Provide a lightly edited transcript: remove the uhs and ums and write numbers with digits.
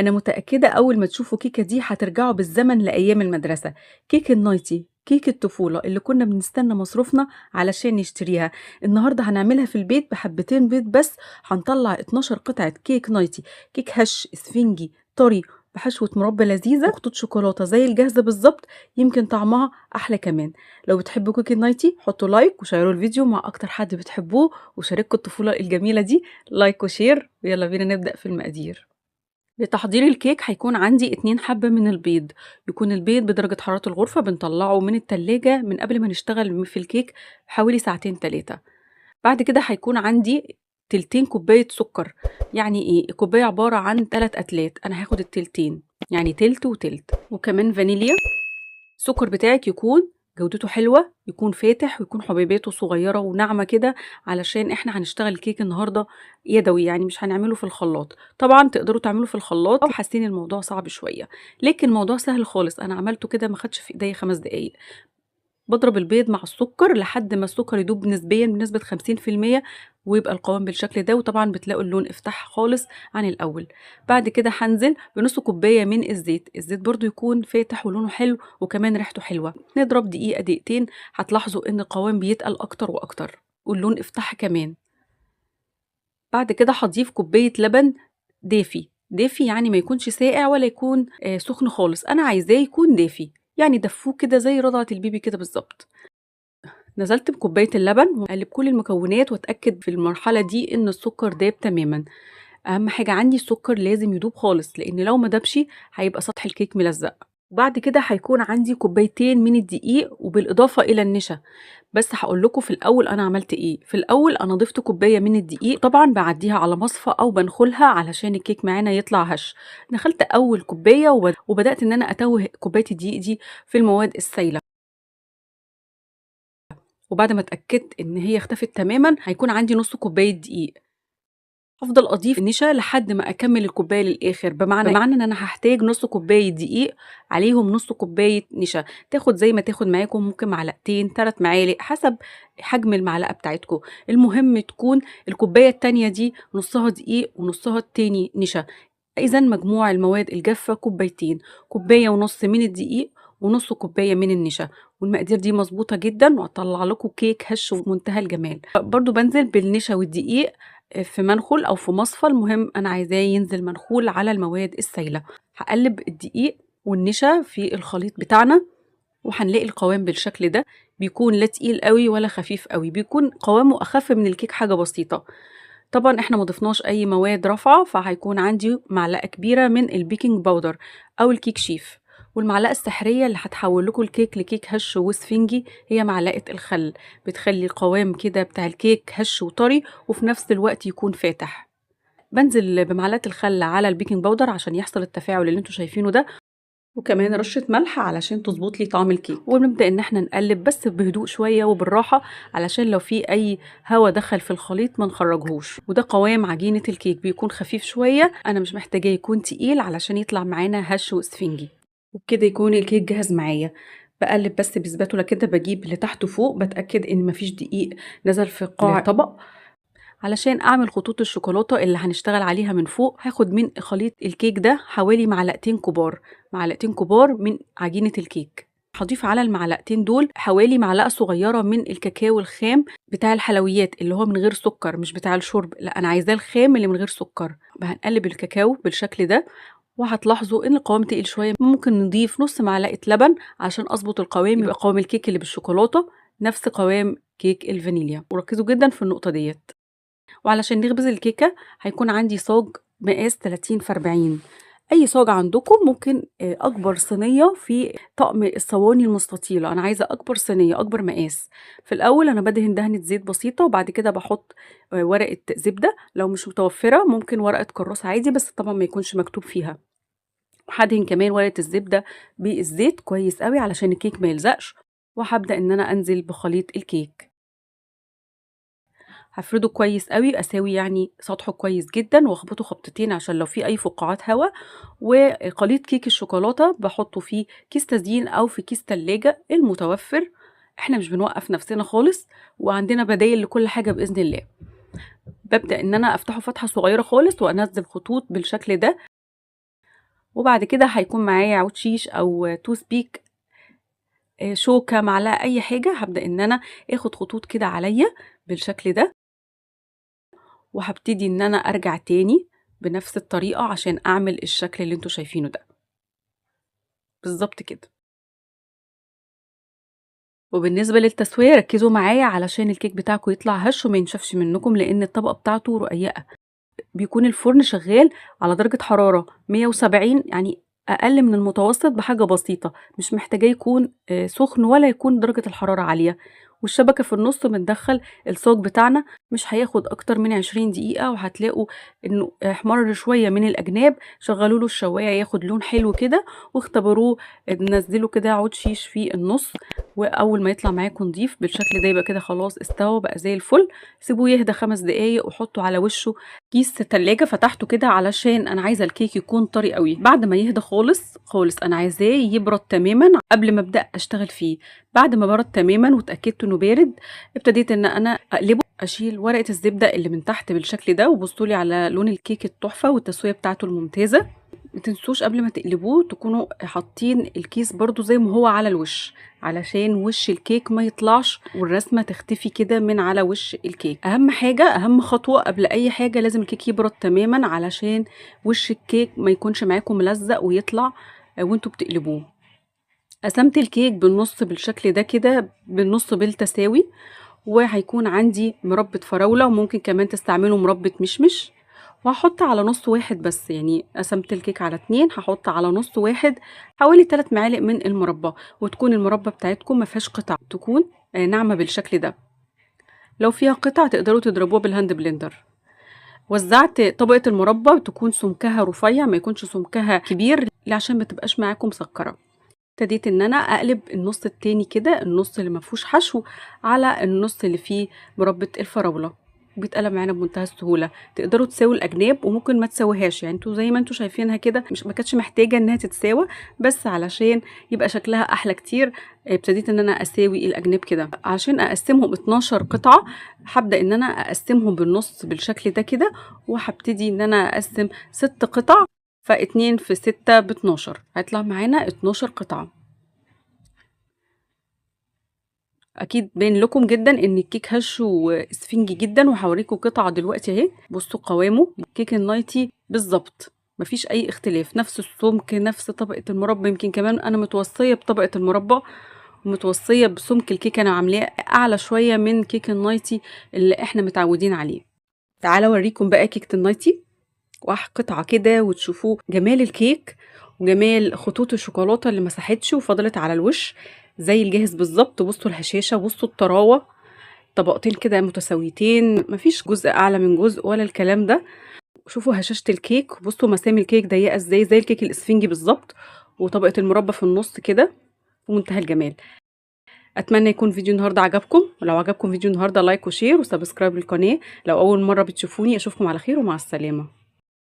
أنا متأكدة أول ما تشوفوا كيكة دي هترجعوا بالزمن لأيام المدرسة، كيك النايتي، كيك الطفولة اللي كنا بنستنى مصروفنا علشان نشتريها. النهاردة هنعملها في البيت بحبتين بيض بس. هنطلع 12 قطعة كيك نايتي، كيك هش اسفنجي طري بحشوة مربى لذيذة وخطوط شوكولاتة زي الجاهزة بالظبط، يمكن طعمها أحلى كمان. لو بتحبوا كيك النايتي حطوا لايك وشيروا الفيديو مع أكتر حد بتحبوه، وشاركوا الطفولة الجميلة دي لايك وشير. ويلا بينا نبدأ في المقادير. لتحضير الكيك هيكون عندي 2 حبة من البيض. يكون البيض بدرجة حرارة الغرفة، بنطلعه من التلاجة من قبل ما نشتغل في الكيك حوالي ساعتين 3. بعد كده هيكون عندي تلتين كوباية سكر. يعني ايه؟ الكوباية عبارة عن 3 أتلات، أنا هاخد التلتين يعني تلت وتلت. وكمان فانيليا. السكر بتاعك يكون جودته حلوة، يكون فاتح، ويكون حبيباته صغيرة وناعمة كده، علشان احنا هنشتغل الكيك النهاردة يدوي، يعني مش هنعمله في الخلاط. طبعا تقدروا تعملوا في الخلاط لو حاسين الموضوع صعب شوية، لكن الموضوع سهل خالص. انا عملته كده ما خدش في ايديا 5 دقايق. باضرب البيض مع السكر لحد ما السكر يدوب نسبيًا بنسبة 50%، ويبقى القوام بالشكل ده، وطبعًا بتلاقوا اللون افتح خالص عن الأول. بعد كده هانزل بنُص كوباية من الزيت، الزيت برضه يكون فاتح ولونه حلو وكمان ريحته حلوة. نضرب دقيقة دقيقتين، هتلاحظوا إن القوام بيتقل أكتر وأكتر، واللون افتح كمان. بعد كده هاضيف كوباية لبن دافي، دافي يعني ما يكونش ساقع ولا يكون سخن خالص، أنا عايزاه يكون دافي، يعني دفّوه كده زي رضعة البيبي كده بالضبط. نزلت بكوباية اللبن وأقلب كل المكونات وأتأكد في المرحلة دي إن السكر داب تمامًا. أهم حاجة عندي السكر لازم يدوب خالص، لإن لو ما دابش هيبقى سطح الكيك ملزق. وبعد كده هيكون عندي كوبايتين من الدقيق وبالإضافة إلى النشا. بس هاقول لكم في الأول أنا عملت إيه. في الأول أنا ضفت كوباية من الدقيق، طبعًا باعدّيها على مصفى أو بانخلها علشان الكيك معانا يطلع هش. دخلت أول كوباية وبدأت إن أنا أتوّه كوباية الدقيق دي في المواد السايلة. وبعد ما اتأكدت إن هي اختفت تمامًا، هيكون عندي نُص كوباية دقيق. هافضل أضيف نشا لحد ما أكمّل الكوباية للآخر، بمعنى إن أنا هاحتاج نُص كوباية دقيق عليهم نُص كوباية نشا، تاخد زي ما تاخد معاكم، ممكن معلقتين، 3 معالق، حسب حجم المعلقة بتاعتكم. المهم تكون الكوباية التانية دي نُصّها دقيق ونُصّها التاني نشا. إذًا مجموع المواد الجافة كوبايتين، كوباية ونُص من الدقيق ونُص كوباية من النشا، والمقادير دي مضبوطة جدًا وهتطلّع لكم كيك هش ومنتهى الجمال. برضه بانزل بالنشا والدقيق في منخول أو في مصفى، المهم أنا عايزاه ينزل منخول على المواد السايلة. هاقلّب الدقيق والنشا في الخليط بتاعنا، وهنلاقي القوام بالشكل ده، بيكون لا تقيل أوي ولا خفيف أوي، بيكون قوامه أخف من الكيك حاجة بسيطة. طبعًا إحنا ما ضفناش أي مواد رافعة، فهيكون عندي معلقة كبيرة من البيكنج باودر أو الكيك شيف، والمعلقة السحرية اللي هتحول لكم الكيك لكيك هش وسفنجي هي معلقة الخل، بتخلي القوام كده بتاع الكيك هش وطري وفي نفس الوقت يكون فاتح. بانزل بمعلقة الخل على البيكنج باودر عشان يحصل التفاعل اللي أنتم شايفينه ده، وكمان رشة ملح علشان تضبط لي طعم الكيك. ونبدأ إن إحنا نقلب بس بهدوء شوية وبالراحة، علشان لو في أي هوا دخل في الخليط ما نخرجهوش. وده قوام عجينة الكيك، بيكون خفيف شوية، أنا مش محتاجاه يكون تقيل علشان يطلع معانا هش واسفنجي. وبكده يكون الكيك جاهز معايا. بقلب بس بسباتولا كده، بجيب لتحت وفوق، بتأكد إن مفيش دقيق نزل في قاع الطبق. علشان أعمل خطوط الشوكولاتة اللي هنشتغل عليها من فوق، هاخد من خليط الكيك ده حوالي معلقتين كبار، معلقتين كبار من عجينة الكيك. هاضيف على المعلقتين دول حوالي معلقة صغيرة من الكاكاو الخام بتاع الحلويات، اللي هو من غير سكر، مش بتاع الشرب، لا أنا عايزاه الخام اللي من غير سكر. هنقلب الكاكاو بالشكل ده، وهتلاحظوا إن القوام تقيل شوية. ممكن نضيف نص معلقة لبن عشان أظبط القوام، يبقى قوام الكيك اللي بالشوكولاتة نفس قوام كيك الفانيليا. وركزوا جدا في النقطة ديت. وعلشان نخبز الكيكة هيكون عندي صاج مقاس 30 في 40. أي صاج عندكم ممكن. أكبر صينية في طقم الصواني المستطيلة، أنا عايزة أكبر صينية أكبر مقاس. في الأول أنا بدهن دهنة زيت بسيطة، وبعد كده بحط ورقة زبدة، لو مش متوفرة ممكن ورقة كراسة عادي، بس طبعا ما يكونش مكتوب فيها. وهدهن كمان ورقة الزبدة بالزيت كويس قوي علشان الكيك ما يلزقش. وهبدأ إن أنا أنزل بخليط الكيك، هافرده كويس أوي، أساوي يعني سطحه كويس جدًا، واخبطه خبطتين عشان لو في أي فقاعات هوا. وخليط كيك الشوكولاتة باحطه في كيس تزيين أو في كيس تلاجة المتوفر، إحنا مش بنوقّف نفسنا خالص، وعندنا بدايل لكل حاجة بإذن الله. بابدأ إن أنا أفتحه فتحة صغيرة خالص وأنزّل خطوط بالشكل ده. وبعد كده هيكون معايا عود شيش او توث بيك، شوكة، معلقة، اي حاجة. هبدأ ان انا اخد خطوط كده عليا بالشكل ده، وهبتدي ان انا ارجع تاني بنفس الطريقة عشان اعمل الشكل اللي انتوا شايفينه ده بالظبط كده. وبالنسبة للتسوية ركزوا معايا علشان الكيك بتاعكم يطلع هش وما ينشفش منكم، لان الطبقة بتاعته رقيقة. بيكون الفرن شغال على درجة حرارة 170، يعني أقل من المتوسط بحاجة بسيطة، مش محتاجاه يكون سخن ولا يكون درجة الحرارة عالية. والشبكة في النص بندخل الصاج بتاعنا، مش هياخد أكتر من 20 دقيقة وهتلاقوا إنه احمر شوية من الأجناب. شغلوا له الشواية ياخد لون حلو كده واختبروه. نزلوا كده عود شيش في النص، وأول ما يطلع معاكم نضيف بالشكل ده يبقى كده خلاص استوى بقى زي الفل. سيبوه يهدى 5 دقايق وحطوا على وشه كيس تلاجة. فتحته كده علشان انا عايزه الكيك يكون طري قوي. بعد ما يهدى خالص خالص انا عايزاه يبرد تماما قبل ما ابدا اشتغل فيه. بعد ما برد تماما واتاكدت انه بارد، ابتديت ان انا اقلبه. اشيل ورقه الزبده اللي من تحت بالشكل ده، وبصوا لي على لون الكيك التحفه والتسويه بتاعته الممتازه. متنسوش قبل ما تقلبوه تكونوا حاطين الكيس برضو زي ما هو على الوش، علشان وش الكيك ما يطلعش والرسمة تختفي كده من على وش الكيك. اهم حاجة، اهم خطوة قبل اي حاجة، لازم الكيك يبرد تماما علشان وش الكيك ما يكونش معاكم ملزق ويطلع وانتوا بتقلبوه. قسمت الكيك بالنص بالشكل ده كده، بالنص بالتساوي. وهيكون عندي مربى فراولة، وممكن كمان تستعملوا مربى مشمش. وهحط على نص واحد بس، يعني قسمت الكيك على 2، هحط على نص واحد حوالي 3 معالق من المربى. وتكون المربى بتاعتكم ما فيهاش قطع، تكون ناعمة بالشكل ده. لو فيها قطع تقدروا تضربوها بالهاند بلندر. وزعت طبقة المربى تكون سمكها رفيع، ما يكونش سمكها كبير عشان ما تبقاش معاكم مسكرة. ابتديت ان انا اقلب النص التاني كده، النص اللي ما فيهوش حشو، على النص اللي فيه مربى الفراوله. بيتقلب معانا بمنتهى السهوله. تقدروا تساووا الاجناب وممكن ما تسويهاش، يعني انتوا زي ما انتوا شايفينها كده، مش ما كانتش محتاجه انها تتساوى، بس علشان يبقى شكلها احلى كتير ابتديت ان انا اساوي الاجناب كده عشان اقسمهم 12 قطعه. هبدا ان انا اقسمهم بالنص بالشكل ده كده، وهبتدي ان انا اقسم 6 قطع. فاتنين في 6 ب12، هيطلع معانا 12 قطعة. اكيد باين لكم جدا ان الكيك هش واسفنجي جدا، وهوريكم قطعة دلوقتي اهي. بصوا قوامه كيك النايتي بالظبط، مفيش اي اختلاف، نفس السمك نفس طبقة المربى. يمكن كمان انا متوصية بطبقة المربى ومتوصية بسمك الكيك، انا عاملاه اعلى شوية من كيك النايتي اللي احنا متعودين عليه. تعالوا اوريكم بقى كيكة النايتي قطعة كده وتشوفوه جمال الكيك وجمال خطوط الشوكولاتة اللي مسحتش وفضلت على الوش زي الجاهز بالظبط. بصوا الهشاشة، بصوا الطراوة، طبقتين كده متساويتين، مفيش جزء اعلى من جزء ولا الكلام ده. شوفوا هشاشة الكيك، بصوا مسام الكيك ضيقة ازاي زي الكيك الاسفنجي بالظبط، وطبقة المربى في النص كده في منتهى الجمال. اتمنى يكون فيديو النهارده عجبكم، ولو عجبكم فيديو النهارده لايك وشير وسبسكرايب للقناة. لو اول مرة بتشوفوني اشوفكم على خير ومع السلامة.